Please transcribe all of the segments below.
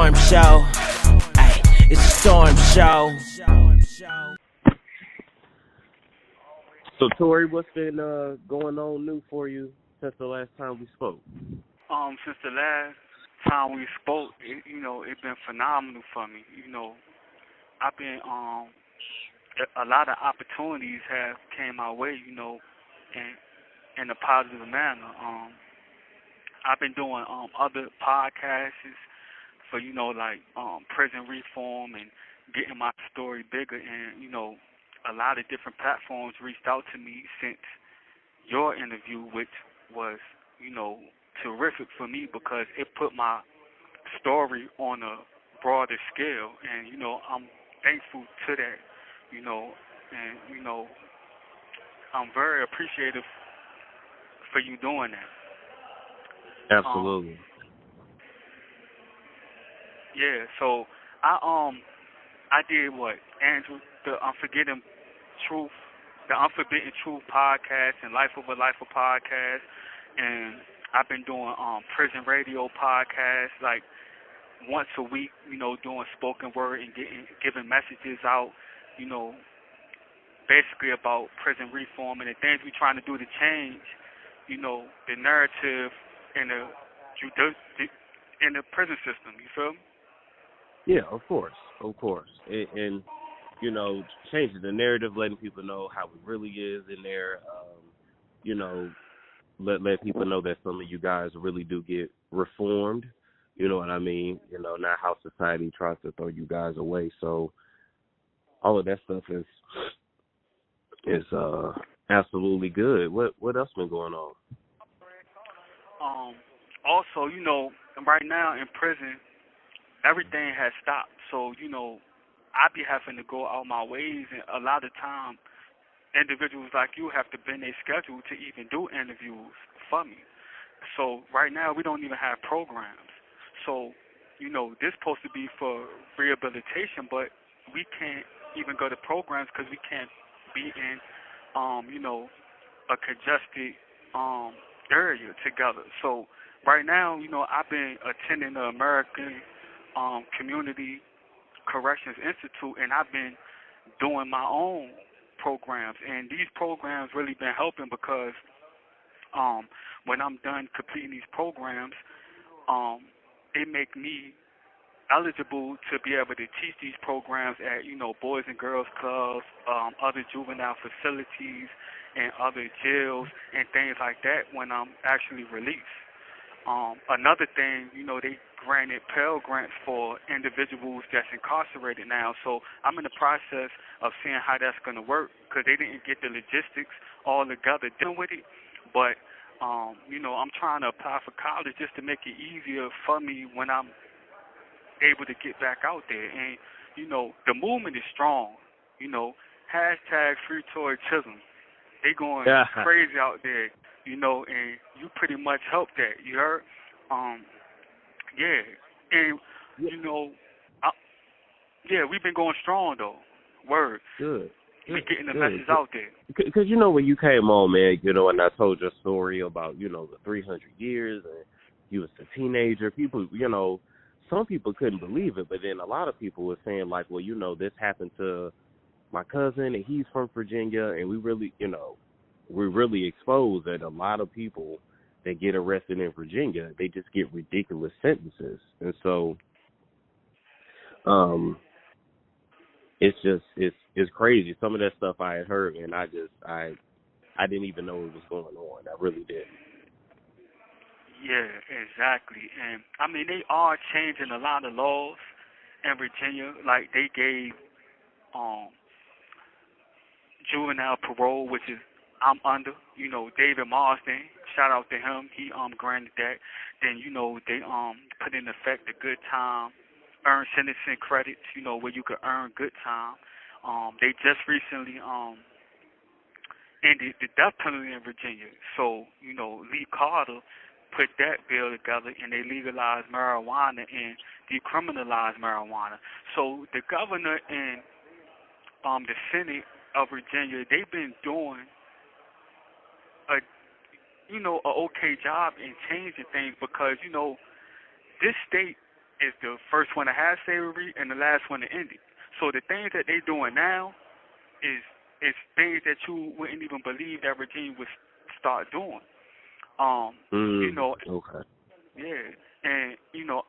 storm show. Ay, it's a storm show. So, Torie, what's been going on new for you since the last time we spoke? Since the last time we spoke, it's been phenomenal for me. I've been a lot of opportunities have came my way. In a positive manner. I've been doing other podcasts for prison reform and getting my story bigger, and a lot of different platforms reached out to me since your interview, which was terrific for me because it put my story on a broader scale, and I'm thankful to that, and I'm very appreciative for you doing that. Absolutely. Yeah, so I did what? Andrew, the Unforbidden Truth podcast and Life Over Life podcast, and I've been doing prison radio podcasts like once a week, doing spoken word and giving messages out, basically about prison reform and the things we're trying to do to change, the narrative in the prison system. You feel me? Yeah, of course. And changing the narrative, letting people know how it really is in there, let people know that some of you guys really do get reformed, you know what I mean? Not how society tries to throw you guys away. So all of that stuff is absolutely good. What else been going on? Also, right now in prison, everything has stopped. So, I be having to go out my ways, and a lot of time, individuals like you have to bend their schedule to even do interviews for me. So right now, we don't even have programs. So, this supposed to be for rehabilitation, but we can't even go to programs because we can't be in, a congested area together. So right now, I've been attending the American Community Corrections Institute, and I've been doing my own programs, and these programs really been helping because when I'm done completing these programs, they make me eligible to be able to teach these programs at boys and girls clubs, other juvenile facilities, and other jails and things like that when I'm actually released. Another thing, they granted Pell Grants for individuals that's incarcerated now. So I'm in the process of seeing how that's going to work because they didn't get the logistics all together dealing with it. But, I'm trying to apply for college just to make it easier for me when I'm able to get back out there. And, the movement is strong. Hashtag Free Torie Chishom. They going crazy out there. And you pretty much helped that. You heard? Yeah. And, we've been going strong, though. Word. Good. We getting the message out there. Because, when you came on, man, and I told your story about, the 300 years, and you was a teenager, people, some people couldn't believe it, but then a lot of people were saying, like, well, this happened to my cousin, and he's from Virginia, and we really, we're really exposed that a lot of people that get arrested in Virginia, they just get ridiculous sentences. And so it's crazy. Some of that stuff I had heard, and I didn't even know it was going on. I really didn't. Yeah, exactly. And, they are changing a lot of laws in Virginia. Like, they gave juvenile parole, which is I'm under, David Marsden, shout out to him, he granted that. Then, they put in effect the good time, earned sentencing credits, where you could earn good time. They just recently ended the death penalty in Virginia. So, Lee Carter put that bill together, and they legalized marijuana and decriminalized marijuana. So the governor and the Senate of Virginia, they've been doing a okay job in changing things because, this state is the first one to have slavery and the last one to end it. So the things that they doing now is things that you wouldn't even believe that regime would start doing. You know, okay. yeah, and you know,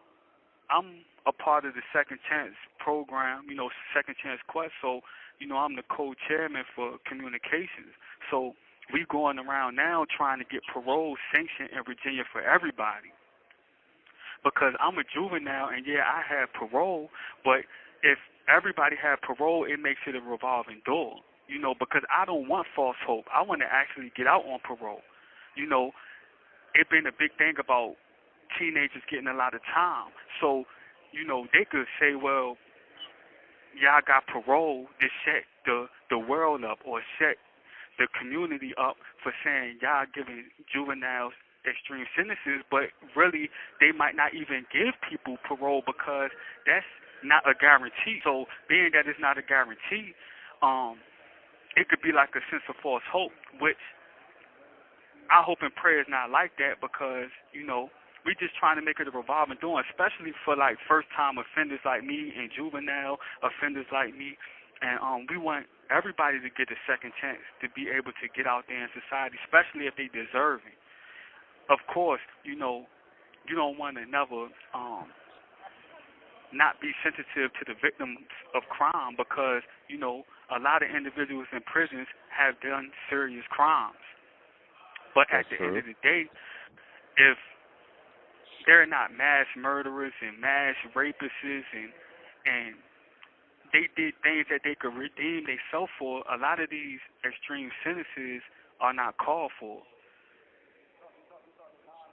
I'm a part of the Second Chance program, you know, Second Chance Quest. So, you know, I'm the co-chairman for communications. So we going around now trying to get parole sanctioned in Virginia for everybody. Because I'm a juvenile, and yeah, I have parole, but if everybody had parole, it makes it a revolving door. You know, because I don't want false hope. I want to actually get out on parole. You know, it's been a big thing about teenagers getting a lot of time. So, you know, they could say, well, y'all got parole to shut the world up or shut the community up for saying y'all giving juveniles extreme sentences, but really they might not even give people parole because that's not a guarantee. So being that it's not a guarantee, it could be like a sense of false hope, which I hope and pray is not like that, because, you know, we just trying to make it a revolving door, especially for like first-time offenders like me and juvenile offenders like me. And we want everybody to get a second chance to be able to get out there in society, especially if they deserve it. Of course, you know, you don't want to never not be sensitive to the victims of crime, because, you know, a lot of individuals in prisons have done serious crimes. But at the end of the day, if they're not mass murderers and mass rapists and they did things that they could redeem themselves for, a lot of these extreme sentences are not called for.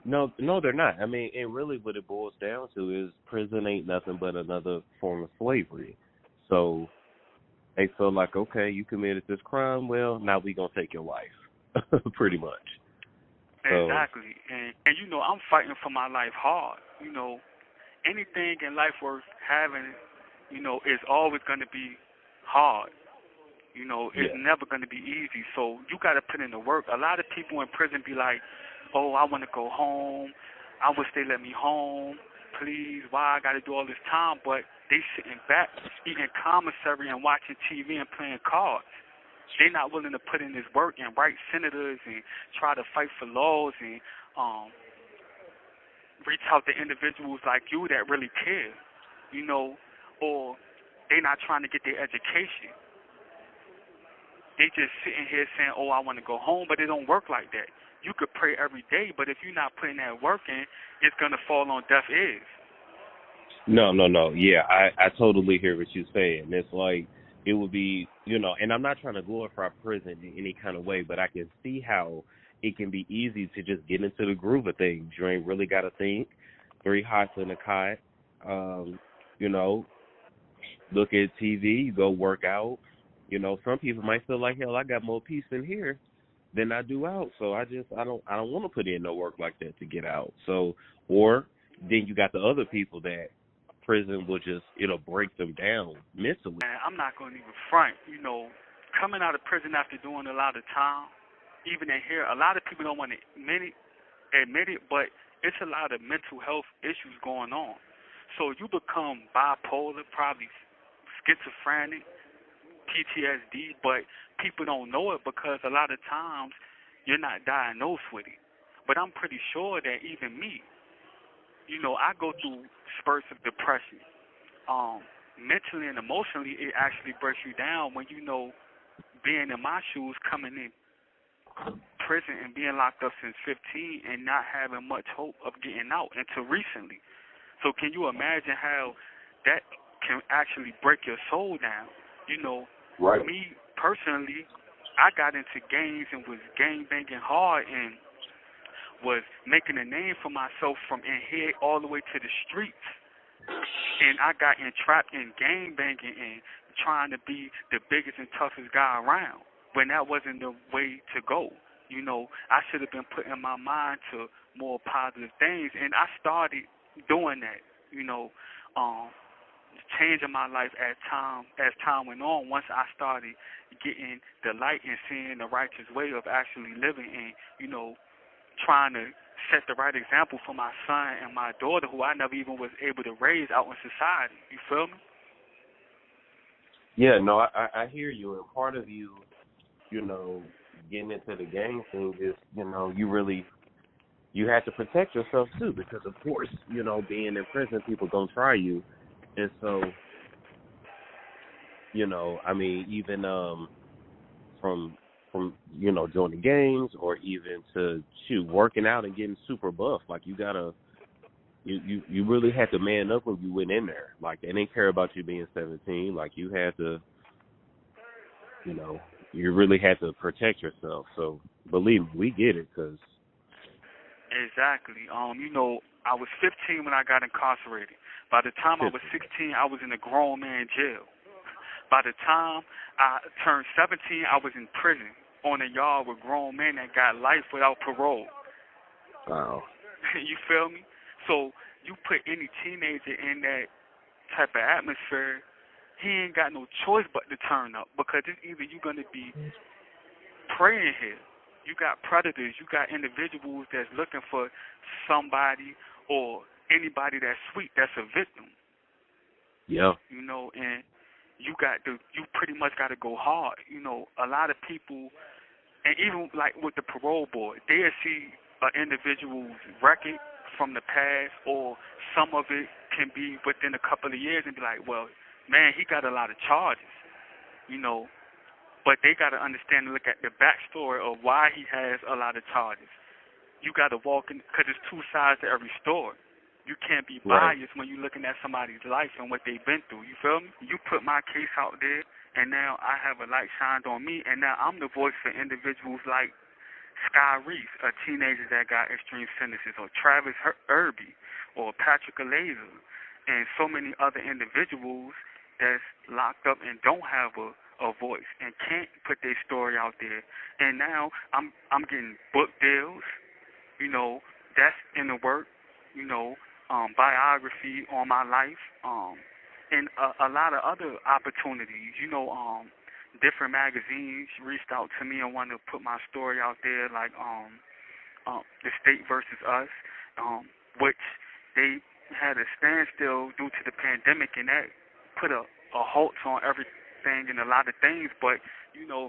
No, they're not. I mean, and really what it boils down to is prison ain't nothing but another form of slavery. So they feel like, okay, you committed this crime, well, now we going to take your life, pretty much. Exactly. And, you know, I'm fighting for my life hard. You know, anything in life worth having, you know, is always going to be hard. You know, it's never going to be easy. So you got to put in the work. A lot of people in prison be like, oh, I want to go home. I wish they let me home. Please, why I got to do all this time? But they sitting back, eating commissary and watching TV and playing cards. They're not willing to put in this work and write senators and try to fight for laws and reach out to individuals like you that really care, you know, or they're not trying to get their education. They just sitting here saying, oh, I want to go home, but it don't work like that. You could pray every day, but if you're not putting that work in, it's going to fall on deaf ears. No. Yeah, I totally hear what you're saying. It's like, it would be, you know, and I'm not trying to glorify prison in any kind of way, but I can see how it can be easy to just get into the groove of things. You ain't really got to think. 3 hots in a cot, you know, look at TV, go work out. You know, some people might feel like, hell, I got more peace in here than I do out. So I don't want to put in no work like that to get out. So, or then you got the other people that prison will just, it'll break them down mentally. I'm not going to even front, you know, coming out of prison after doing a lot of time, even in here, a lot of people don't want to admit it, but it's a lot of mental health issues going on. So you become bipolar, probably schizophrenic, PTSD, but people don't know it because a lot of times you're not diagnosed with it. But I'm pretty sure that even me, you know, I go through spurts of depression. Mentally and emotionally, it actually breaks you down when you know, being in my shoes, coming in prison and being locked up since 15 and not having much hope of getting out until recently. So can you imagine how that can actually break your soul down? You know, right. Me personally, I got into gangs and was gang banging hard and was making a name for myself from in here all the way to the streets. And I got entrapped in gang banging and trying to be the biggest and toughest guy around when that wasn't the way to go. You know, I should have been putting my mind to more positive things, and I started doing that, you know, changing my life as time went on. Once I started getting the light and seeing the righteous way of actually living and, you know, trying to set the right example for my son and my daughter, who I never even was able to raise out in society. You feel me? Yeah, no, I hear you. And part of you, getting into the gang thing is, you have to protect yourself too, because of course, being in prison, people gonna try you, and so, even from joining gangs, or even to working out and getting super buff, like you gotta, you really had to man up when you went in there. Like, they didn't care about you being 17. Like, you had to, you really had to protect yourself. So believe me, we get it, cause. Exactly. I was 15 when I got incarcerated. By the time I was 16, I was in a grown man jail. By the time I turned 17, I was in prison on a yard with grown men that got life without parole. Wow. You feel me? So you put any teenager in that type of atmosphere, he ain't got no choice but to turn up, because it's either you're going to be praying here. You got predators, you got individuals that's looking for somebody or anybody that's sweet, that's a victim. Yeah. And you pretty much got to go hard. A lot of people, and even like with the parole board, they'll see an individual's record from the past, or some of it can be within a couple of years, and be like, well, man, he got a lot of charges, But they got to understand and look at the backstory of why he has a lot of charges. You got to walk in, because there's two sides to every story. You can't be biased when you're looking at somebody's life and what they've been through. You feel me? You put my case out there, and now I have a light shined on me, and now I'm the voice for individuals like Sky Reese, a teenager that got extreme sentences, or Travis Irby, or Patrick Alazer, and so many other individuals that's locked up and don't have a voice and can't put their story out there. And now I'm getting book deals, that's in the work, biography on my life, and a lot of other opportunities. Different magazines reached out to me and wanted to put my story out there, like The State versus Us, which they had a standstill due to the pandemic, and that put a halt on everything and a lot of things. But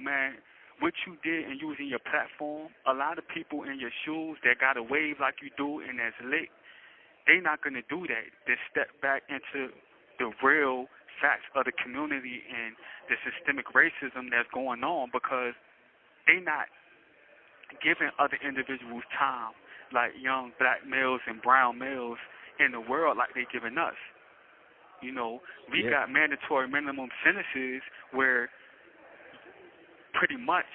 man, what you did and using your platform, a lot of people in your shoes that got a wave like you do and that's lit, they not gonna do that. They step back into the real facts of the community and the systemic racism that's going on, because they not giving other individuals time, like young black males and brown males in the world, like they giving us. We got mandatory minimum sentences where pretty much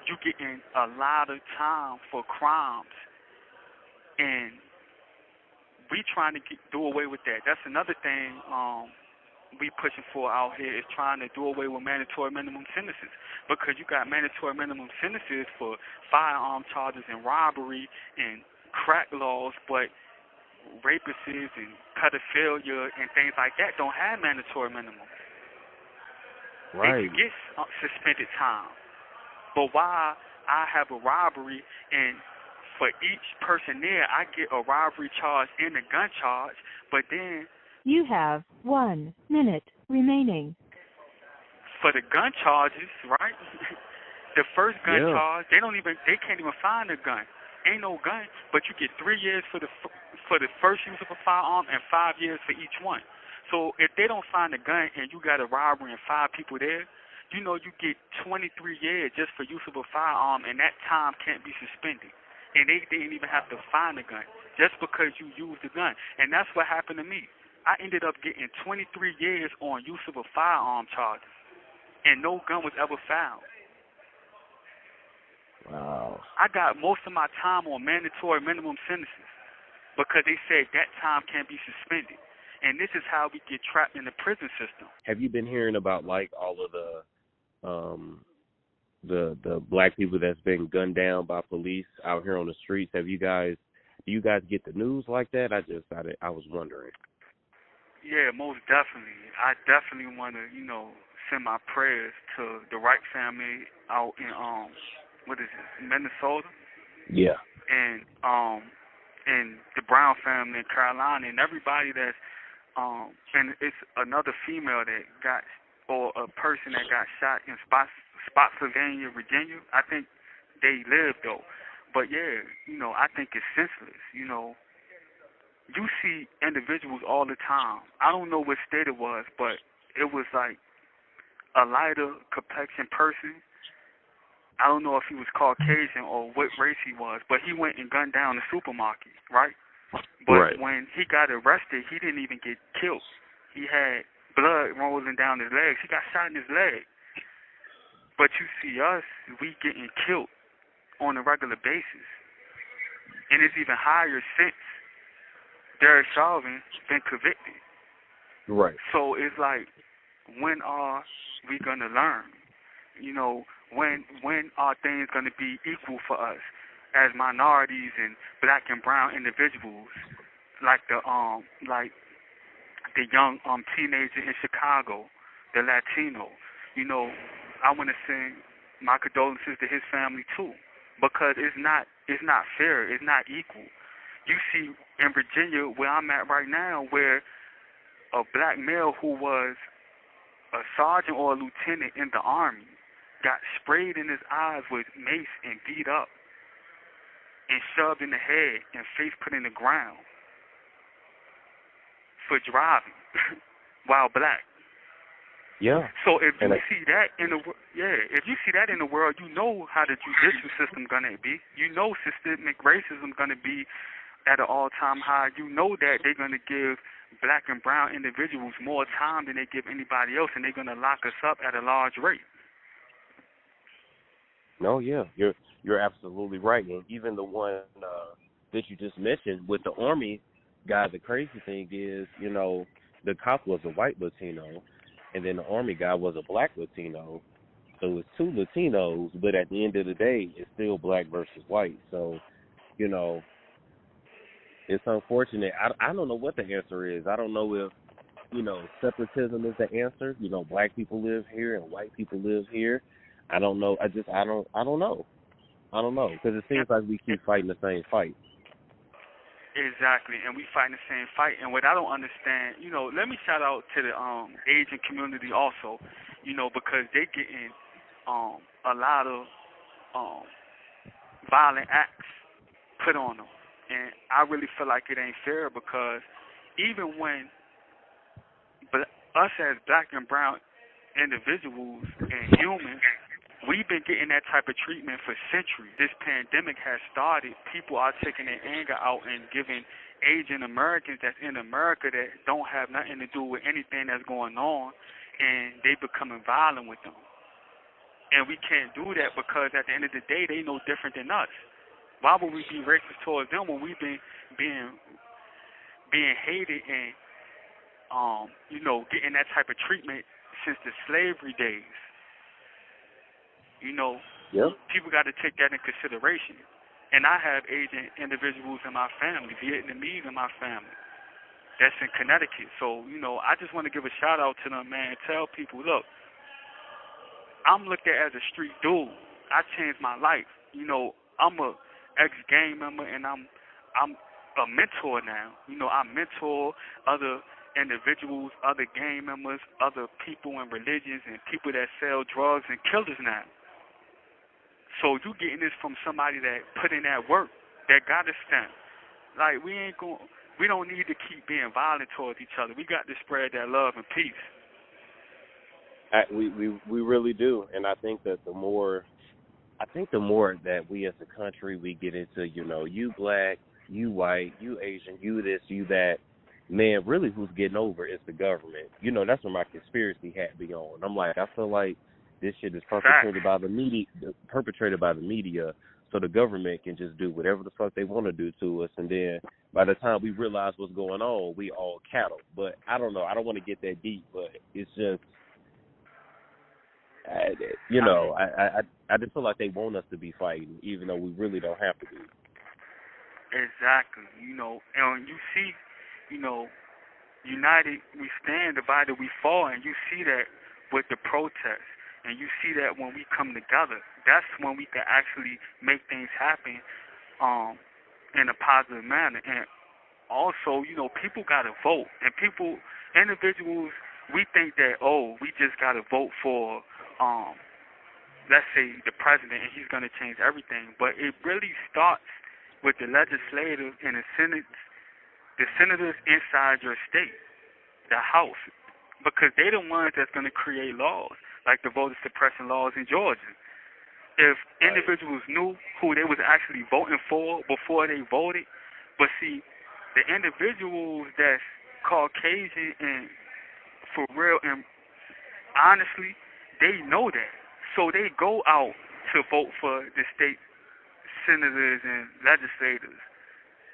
you getting a lot of time for crimes, and we trying to do away with that. That's another thing we pushing for out here, is trying to do away with mandatory minimum sentences, because you got mandatory minimum sentences for firearm charges and robbery and crack laws, but rapists and pedophilia and things like that don't have mandatory minimum. Right. They can get suspended time. But why I have a robbery, and for each person there, I get a robbery charge and a gun charge, but then you have 1 minute remaining. For the gun charges, right? The first gun charge, they can't even find a gun. Ain't no gun, but you get 3 years for the first use of a firearm and 5 years for each one. So if they don't find a gun and you got a robbery and 5 people there, you get 23 years just for use of a firearm, and that time can't be suspended. And they didn't even have to find a gun just because you used a gun. And that's what happened to me. I ended up getting 23 years on use of a firearm charges, and no gun was ever found. Wow. I got most of my time on mandatory minimum sentences because they said that time can't be suspended. And this is how we get trapped in the prison system. Have you been hearing about, like, all of the black people that's been gunned down by police out here on the streets? Do you guys get the news like that? I was wondering. Yeah, most definitely. I definitely want to, send my prayers to the Wright family out in Minnesota. Yeah. and the Brown family in Carolina, and everybody that's and it's another female that got, or a person that got shot in Spotsylvania, Virginia. I think they live though, but yeah, I think it's senseless. You see individuals all the time. I don't know what state it was, but it was like a lighter complexion person. I don't know if he was Caucasian or what race he was, but he went and gunned down the supermarket, right? But when he got arrested, he didn't even get killed. He had blood rolling down his legs. He got shot in his leg. But you see us, we getting killed on a regular basis. And it's even higher since Derek Chauvin been convicted. Right. So it's like, when are we going to learn? When are things going to be equal for us as minorities and black and brown individuals, like the young teenager in Chicago, the Latino? I want to send my condolences to his family too, because it's not fair, it's not equal. You see in Virginia, where I'm at right now, where a black male who was a sergeant or a lieutenant in the Army got sprayed in his eyes with mace and beat up and shoved in the head and face put in the ground for driving while black. Yeah. So if you see that in the world, you know how the judicial system gonna be. You know systemic racism gonna be at an all-time high. You know that they're gonna give black and brown individuals more time than they give anybody else, and they're gonna lock us up at a large rate. No, yeah, you're absolutely right. And even the one that you just mentioned with the Army guy, the crazy thing is, the cop was a white Latino, and then the Army guy was a black Latino. So it's two Latinos, but at the end of the day, it's still black versus white. So, it's unfortunate. I don't know what the answer is. I don't know if, separatism is the answer. Black people live here and white people live here. I don't know. I don't know. Because it seems like we keep fighting the same fight. Exactly, and we fighting the same fight. And what I don't understand, let me shout out to the Asian community also, because they getting a lot of violent acts put on them. And I really feel like it ain't fair, because even when us as black and brown individuals and humans, we've been getting that type of treatment for centuries. This pandemic has started. People are taking their anger out and giving Asian Americans that's in America that don't have nothing to do with anything that's going on, and they becoming violent with them. And we can't do that, because at the end of the day, they no different than us. Why would we be racist towards them when we've been being hated and getting that type of treatment since the slavery days? People got to take that in consideration. And I have Asian individuals in my family, Vietnamese in my family, that's in Connecticut. So, I just want to give a shout out to them, man, and tell people, look, I'm looked at as a street dude. I changed my life. I'm a ex-gang member, and I'm a mentor now. I mentor other individuals, other gang members, other people in religions, and people that sell drugs and killers now. So you getting this from somebody that put in that work, that got to stand. Like, we don't need to keep being violent towards each other. We got to spread that love and peace. We really do, and I think that the more that we as a country, we get into, you black, you white, you Asian, you this, you that, man, really who's getting over is the government. That's where my conspiracy hat be on. I'm like, I feel like this shit is perpetrated by the media, so the government can just do whatever the fuck they want to do to us, and then by the time we realize what's going on, we all cattle. But I don't know. I don't want to get that deep, but it's just, I just feel like they want us to be fighting, even though we really don't have to be. Exactly. And when you see, united we stand, divided we fall, and you see that with the protests, and you see that when we come together, that's when we can actually make things happen in a positive manner. And also, people got to vote. And individuals, we think that, we just got to vote for, let's say, the president, and he's going to change everything. But it really starts with the legislators and the senators inside your state, the House, because they're the ones that's going to create laws, like the voter suppression laws in Georgia. If individuals knew who they was actually voting for before they voted, but see, the individuals that's Caucasian and for real and honestly, they know that. So they go out to vote for the state senators and legislators.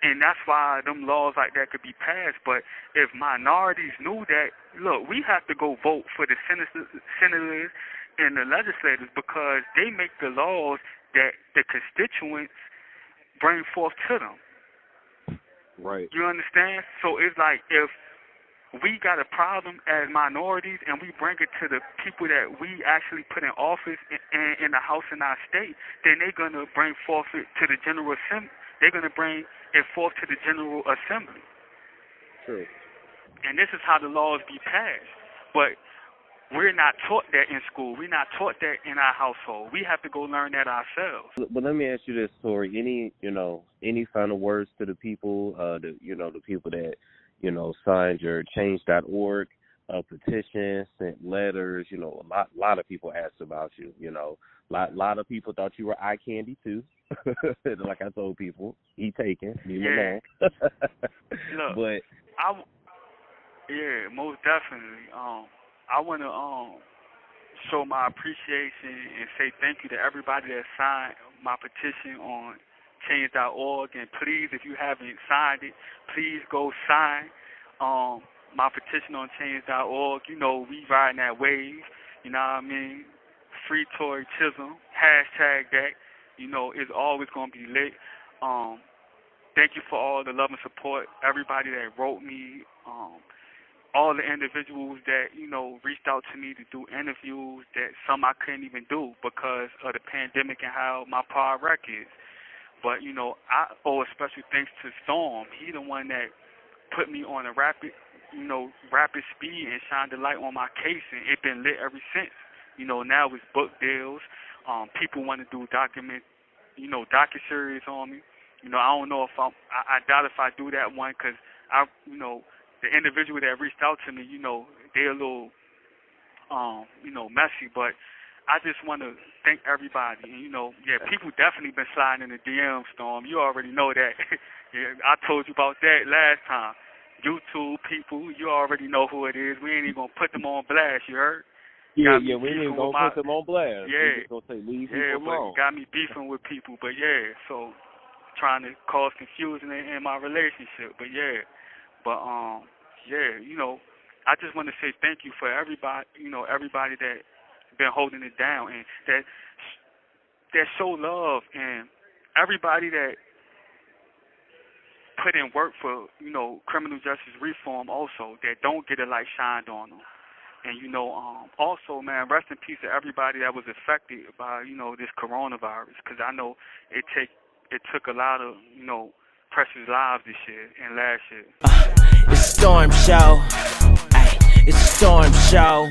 And that's why them laws like that could be passed. But if minorities knew that, look, we have to go vote for the senators and the legislators because they make the laws that the constituents bring forth to them. Right. You understand? So it's like if we got a problem as minorities and we bring it to the people that we actually put in office in the House in our state, then they're going to bring forth it to the General Assembly. They're going to bring it forth to the General Assembly. True. And this is how the laws be passed. But we're not taught that in school. We're not taught that in our household. We have to go learn that ourselves. But let me ask you this, Torie. Any final words to the people, the people that, signed your change.org petition, sent letters, a lot of people asked about you, a lot of people thought you were eye candy too. Like I told people, he taken, leave him alone. Look, but most definitely. I want to show my appreciation and say thank you to everybody that signed my petition on change.org. And please, if you haven't signed it, please go sign my petition on change.org. We riding that wave. You know what I mean? Free Torie Chishom. Hashtag that. It's always going to be lit. Thank you for all the love and support. Everybody that wrote me. All the individuals that, reached out to me to do interviews that some I couldn't even do because of the pandemic and how my power rec is. But, I owe a special thanks to Storm. He the one that put me on a rapid speed and shined the light on my case, and it been lit ever since. Now it's book deals. People want to do docu-series on me. I don't know if I doubt if I do that one because the individual that reached out to me, they're a little, messy. But I just want to thank everybody. And, people definitely been sliding in the DM, Storm. You already know that. I told you about that last time. YouTube people, you already know who it is. We ain't even going to put them on blast, you heard? we ain't even going to put them on blast. Yeah. We just going to say leave people alone. But got me beefing with people. But, so trying to cause confusion in my relationship. But, I just want to say thank you for everybody, everybody that been holding it down and that show love and everybody that put in work for, criminal justice reform also that don't get a light shined on them. And, also, man, rest in peace to everybody that was affected by, this coronavirus because I know it took a lot of, precious lives this year and last year. It's a storm show. Ay, it's a storm show.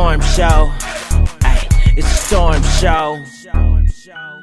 storm show. Ay, it's a storm show.